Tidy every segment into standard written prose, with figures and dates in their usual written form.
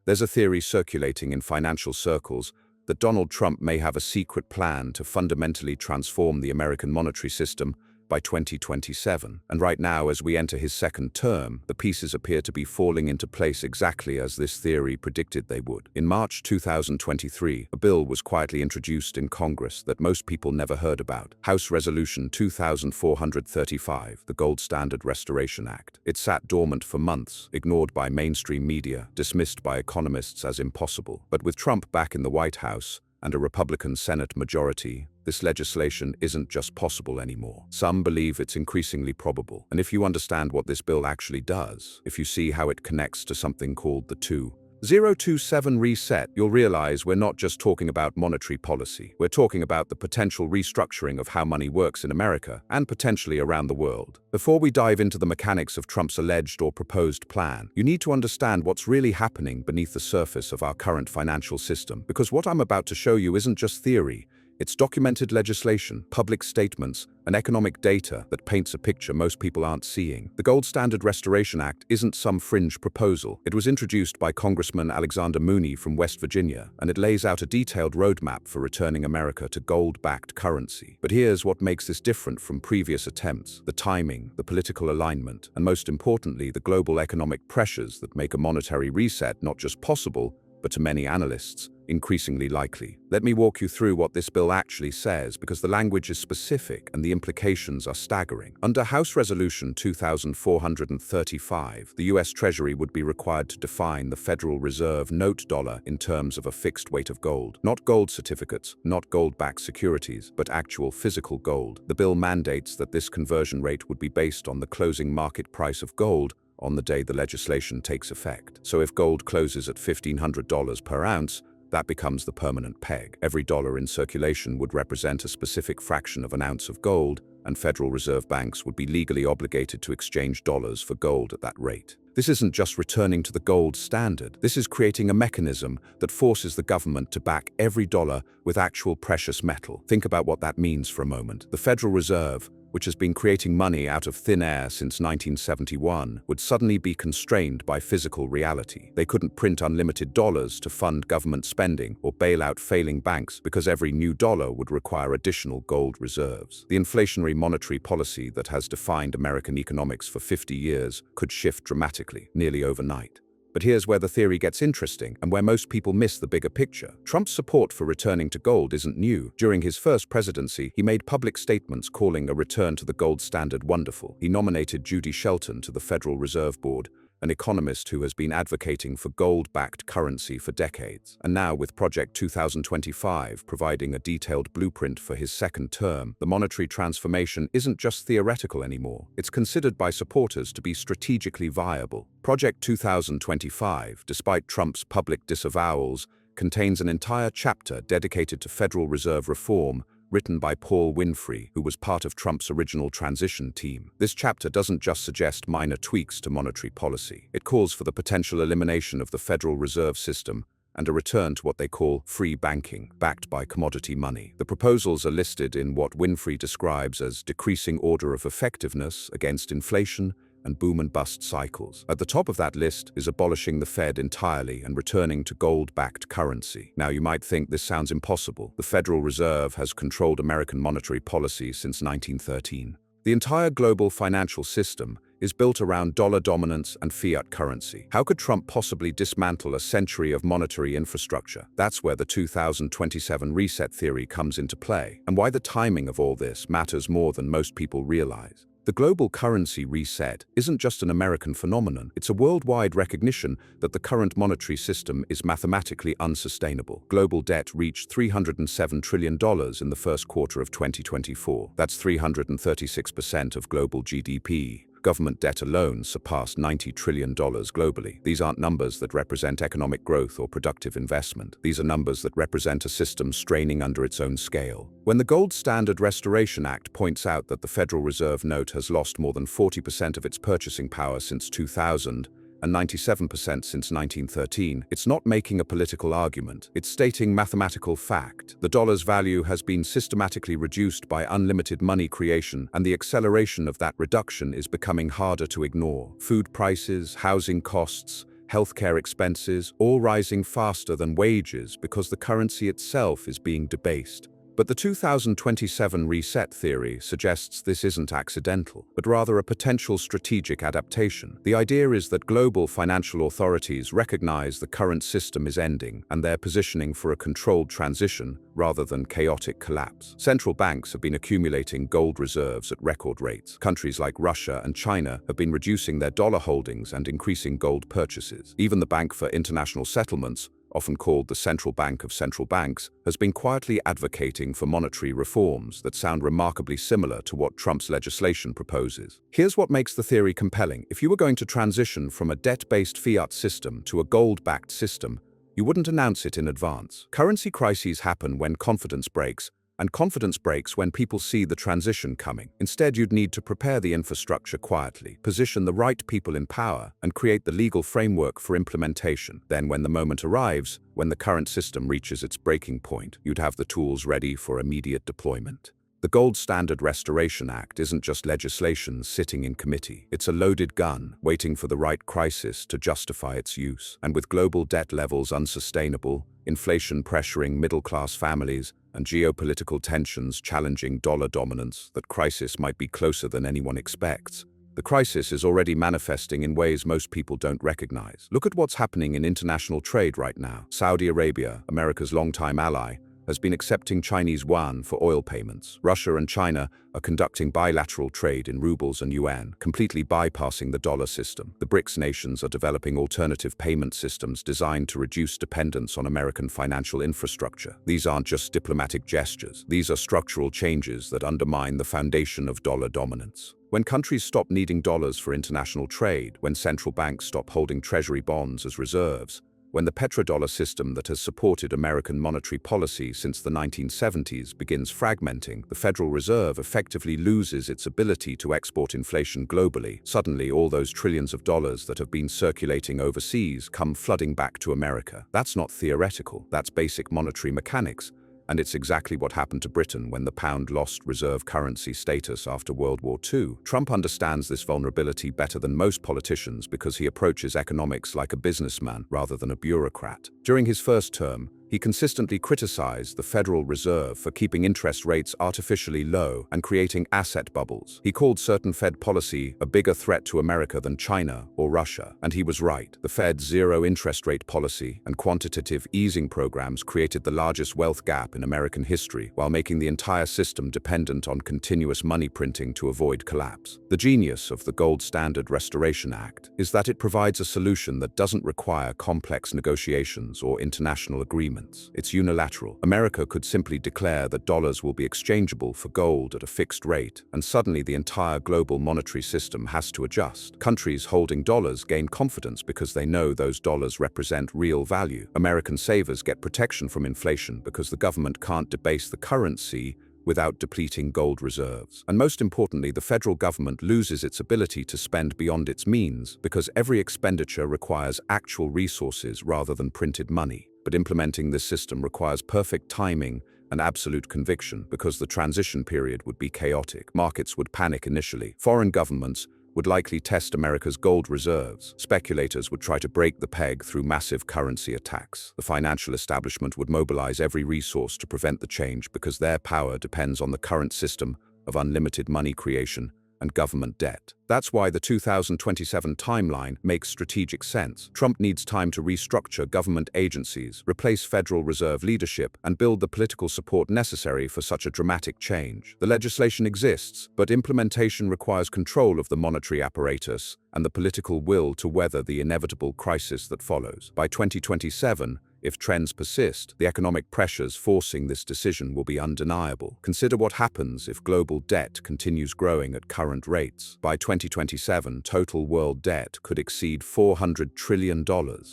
There's a theory circulating in financial circles that Donald Trump may have a secret plan to fundamentally transform the American monetary system by 2027. And right now, as we enter his second term, the pieces appear to be falling into place exactly as this theory predicted they would. In March 2023, a bill was quietly introduced in Congress that most people never heard about. House Resolution 2435, the Gold Standard Restoration Act. It sat dormant for months, ignored by mainstream media, dismissed by economists as impossible. But with Trump back in the White House and a Republican Senate majority, this legislation isn't just possible anymore. Some believe it's increasingly probable. And if you understand what this bill actually does, if you see how it connects to something called the 2027 reset, you'll realize we're not just talking about monetary policy. We're talking about the potential restructuring of how money works in America and potentially around the world. Before we dive into the mechanics of Trump's alleged or proposed plan, you need to understand what's really happening beneath the surface of our current financial system. Because what I'm about to show you isn't just theory. It's documented legislation, public statements, and economic data that paints a picture most people aren't seeing. The Gold Standard Restoration Act isn't some fringe proposal. It was introduced by Congressman Alexander Mooney from West Virginia, and it lays out a detailed roadmap for returning America to gold-backed currency. But here's what makes this different from previous attempts: the timing, the political alignment, and most importantly, the global economic pressures that make a monetary reset not just possible, but to many analysts, increasingly likely. Let me walk you through what this bill actually says, because the language is specific and the implications are staggering. Under House Resolution 2435, the U.S. Treasury would be required to define the Federal Reserve note dollar in terms of a fixed weight of gold. Not gold certificates, not gold-backed securities, but actual physical gold. The bill mandates that this conversion rate would be based on the closing market price of gold on the day the legislation takes effect. So if gold closes at $1,500 per ounce, that becomes the permanent peg. Every dollar in circulation would represent a specific fraction of an ounce of gold, and Federal Reserve banks would be legally obligated to exchange dollars for gold at that rate. This isn't just returning to the gold standard. This is creating a mechanism that forces the government to back every dollar with actual precious metal. Think about what that means for a moment. The Federal Reserve, which has been creating money out of thin air since 1971, would suddenly be constrained by physical reality. They couldn't print unlimited dollars to fund government spending or bail out failing banks, because every new dollar would require additional gold reserves. The inflationary monetary policy that has defined American economics for 50 years could shift dramatically, nearly overnight. But here's where the theory gets interesting and where most people miss the bigger picture. Trump's support for returning to gold isn't new. During his first presidency, he made public statements calling a return to the gold standard wonderful. He nominated Judy Shelton to the Federal Reserve Board, an economist who has been advocating for gold-backed currency for decades. And now, with Project 2025 providing a detailed blueprint for his second term, the monetary transformation isn't just theoretical anymore. It's considered by supporters to be strategically viable. Project 2025, despite Trump's public disavowals, contains an entire chapter dedicated to Federal Reserve reform, written by Paul Winfrey, who was part of Trump's original transition team. This chapter doesn't just suggest minor tweaks to monetary policy. It calls for the potential elimination of the Federal Reserve System and a return to what they call free banking, backed by commodity money. The proposals are listed in what Winfrey describes as decreasing order of effectiveness against inflation and boom and bust cycles. At the top of that list is abolishing the Fed entirely and returning to gold-backed currency. Now, you might think this sounds impossible. The Federal Reserve has controlled American monetary policy since 1913. The entire global financial system is built around dollar dominance and fiat currency. How could Trump possibly dismantle a century of monetary infrastructure? That's where the 2027 reset theory comes into play, and why the timing of all this matters more than most people realize. The global currency reset isn't just an American phenomenon. It's a worldwide recognition that the current monetary system is mathematically unsustainable. Global debt reached $307 trillion in the first quarter of 2024. That's 336% of global GDP. Government debt alone surpassed $90 trillion globally. These aren't numbers that represent economic growth or productive investment. These are numbers that represent a system straining under its own scale. When the Gold Standard Restoration Act points out that the Federal Reserve note has lost more than 40% of its purchasing power since 2000, and 97% since 1913, it's not making a political argument. It's stating mathematical fact. The dollar's value has been systematically reduced by unlimited money creation, and the acceleration of that reduction is becoming harder to ignore. Food prices, housing costs, healthcare expenses, all rising faster than wages because the currency itself is being debased. But the 2027 reset theory suggests this isn't accidental, but rather a potential strategic adaptation. The idea is that global financial authorities recognize the current system is ending, and they're positioning for a controlled transition rather than chaotic collapse. Central banks have been accumulating gold reserves at record rates. Countries like Russia and China have been reducing their dollar holdings and increasing gold purchases. Even the Bank for International Settlements, often called the central bank of central banks, has been quietly advocating for monetary reforms that sound remarkably similar to what Trump's legislation proposes. Here's what makes the theory compelling. If you were going to transition from a debt-based fiat system to a gold-backed system, you wouldn't announce it in advance. Currency crises happen when confidence breaks, and confidence breaks when people see the transition coming. Instead, you'd need to prepare the infrastructure quietly, position the right people in power, and create the legal framework for implementation. Then, when the moment arrives, when the current system reaches its breaking point, you'd have the tools ready for immediate deployment. The Gold Standard Restoration Act isn't just legislation sitting in committee. It's a loaded gun, waiting for the right crisis to justify its use. And with global debt levels unsustainable, inflation pressuring middle-class families, and geopolitical tensions challenging dollar dominance, that crisis might be closer than anyone expects. The crisis is already manifesting in ways most people don't recognize. Look at what's happening in international trade right now. Saudi Arabia, America's longtime ally, has been accepting Chinese yuan for oil payments. Russia and China are conducting bilateral trade in rubles and yuan, completely bypassing the dollar system. The BRICS nations are developing alternative payment systems designed to reduce dependence on American financial infrastructure. These aren't just diplomatic gestures. These are structural changes that undermine the foundation of dollar dominance. When countries stop needing dollars for international trade, when central banks stop holding treasury bonds as reserves, when the petrodollar system that has supported American monetary policy since the 1970s begins fragmenting, the Federal Reserve effectively loses its ability to export inflation globally. Suddenly, all those trillions of dollars that have been circulating overseas come flooding back to America. That's not theoretical, that's basic monetary mechanics. And it's exactly what happened to Britain when the pound lost reserve currency status after World War II. Trump understands this vulnerability better than most politicians because he approaches economics like a businessman rather than a bureaucrat. During his first term, he consistently criticized the Federal Reserve for keeping interest rates artificially low and creating asset bubbles. He called certain Fed policy a bigger threat to America than China or Russia, and he was right. The Fed's zero interest rate policy and quantitative easing programs created the largest wealth gap in American history, while making the entire system dependent on continuous money printing to avoid collapse. The genius of the Gold Standard Restoration Act is that it provides a solution that doesn't require complex negotiations or international agreements. It's unilateral. America could simply declare that dollars will be exchangeable for gold at a fixed rate, and suddenly the entire global monetary system has to adjust. Countries holding dollars gain confidence because they know those dollars represent real value. American savers get protection from inflation because the government can't debase the currency without depleting gold reserves. And most importantly, the federal government loses its ability to spend beyond its means because every expenditure requires actual resources rather than printed money. But implementing this system requires perfect timing and absolute conviction because the transition period would be chaotic. Markets would panic initially. Foreign governments would likely test America's gold reserves. Speculators would try to break the peg through massive currency attacks. The financial establishment would mobilize every resource to prevent the change because their power depends on the current system of unlimited money creation and government debt. That's why the 2027 timeline makes strategic sense. Trump needs time to restructure government agencies, replace Federal Reserve leadership, and build the political support necessary for such a dramatic change. The legislation exists, but implementation requires control of the monetary apparatus and the political will to weather the inevitable crisis that follows. By 2027, if trends persist, the economic pressures forcing this decision will be undeniable. Consider what happens if global debt continues growing at current rates. By 2027, total world debt could exceed $400 trillion.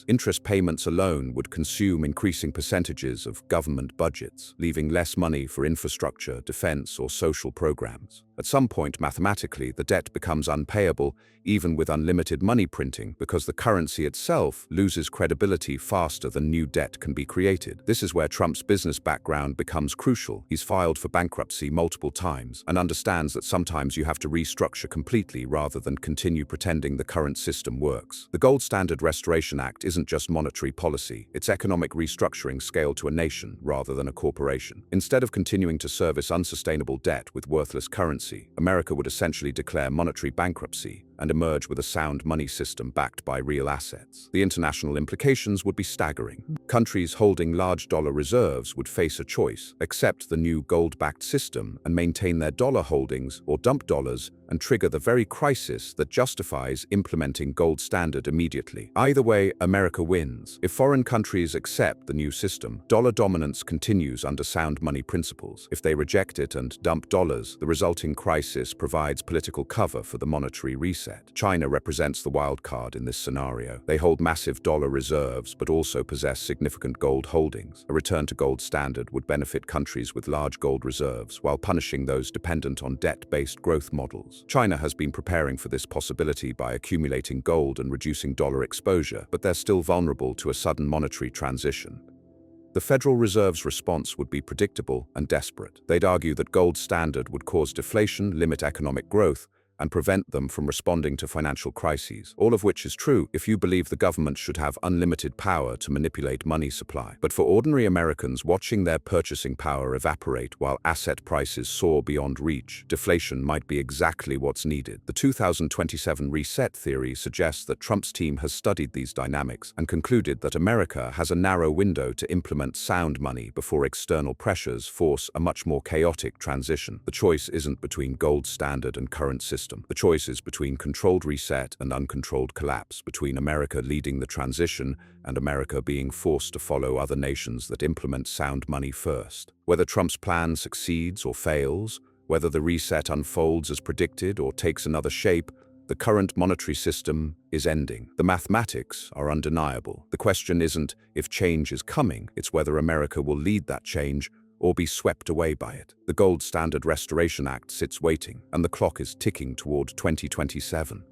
Interest payments alone would consume increasing percentages of government budgets, leaving less money for infrastructure, defense, or social programs. At some point, mathematically, the debt becomes unpayable, even with unlimited money printing, because the currency itself loses credibility faster than new debt debt can be created. This is where Trump's business background becomes crucial. He's filed for bankruptcy multiple times and understands that sometimes you have to restructure completely rather than continue pretending the current system works. The Gold Standard Restoration Act isn't just monetary policy, it's economic restructuring scaled to a nation rather than a corporation. Instead of continuing to service unsustainable debt with worthless currency, America would essentially declare monetary bankruptcy and emerge with a sound money system backed by real assets. The international implications would be staggering. Countries holding large dollar reserves would face a choice: accept the new gold-backed system and maintain their dollar holdings, or dump dollars and trigger the very crisis that justifies implementing gold standard immediately. Either way, America wins. If foreign countries accept the new system, dollar dominance continues under sound money principles. If they reject it and dump dollars, the resulting crisis provides political cover for the monetary reset. China represents the wild card in this scenario. They hold massive dollar reserves but also possess significant gold holdings. A return to gold standard would benefit countries with large gold reserves while punishing those dependent on debt-based growth models. China has been preparing for this possibility by accumulating gold and reducing dollar exposure, but they're still vulnerable to a sudden monetary transition. The Federal Reserve's response would be predictable and desperate. They'd argue that gold standard would cause deflation, limit economic growth, and prevent them from responding to financial crises. All of which is true if you believe the government should have unlimited power to manipulate money supply. But for ordinary Americans watching their purchasing power evaporate while asset prices soar beyond reach, deflation might be exactly what's needed. The 2027 reset theory suggests that Trump's team has studied these dynamics and concluded that America has a narrow window to implement sound money before external pressures force a much more chaotic transition. The choice isn't between gold standard and current system. The choice is between controlled reset and uncontrolled collapse, between America leading the transition and America being forced to follow other nations that implement sound money first. Whether Trump's plan succeeds or fails, whether the reset unfolds as predicted or takes another shape, the current monetary system is ending. The mathematics are undeniable. The question isn't if change is coming, it's whether America will lead that change or be swept away by it. The Gold Standard Restoration Act sits waiting, and the clock is ticking toward 2027.